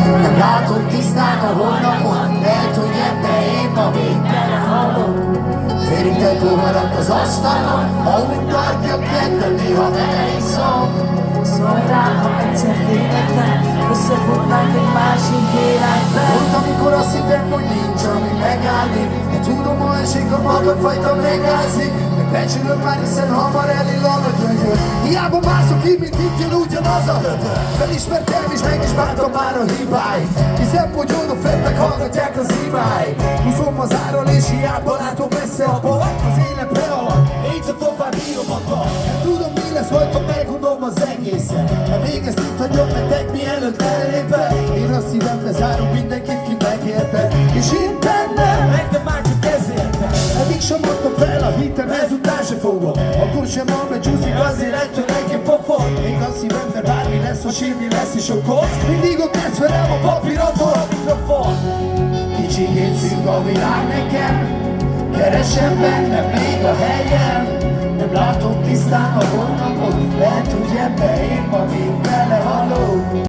Nem látom tisztán a holnapot, lehet, hogy ebbe én ma még belehalok. Félített poharak az asztalon, ha mutatja kedvem, néha eleiszom. Szólj rám, ha egyszer véletlen összefutnánk egy másik életben. Volt, amikor azt hittem, hogy nincs, ami megállni. De tudom, ha esik a magamfajta megázni. Megbecsülök már, hiszen hamar elillan a gyönyör. Hiába mászok ki, mint itt jön ugyanaz a hötör. Felismertem és meg is bántam már a hibáit. Hiszen, hogy oda fent meghallgatják az imáit. Húzom az áron és hiába látom messze a bal. Az életre alak, én csak tovább írom a dal. Nem tudom, mi lesz, hogyha megunom az egészet. De még ezt itt hagyom nektek, mielőtt elépek. Én a szívembe zárom mindenkit, ki megérte. És én bennem, de már csak ezért. Eddig sem adtam fel a hitem, ezután se fogom. Akkor sem, amely csúszik, azért ettől nekem pofog. Még a szívembe bármi lesz, ha sírni lesz is okot. Mindig ott lesz velem a papírottól a mikrofon. Kicsikét szűk a világ nekem, keresem bennem még a helyem. Nem látom tisztán a holnapot, lehet, hogy ebbe én ma még belehalok.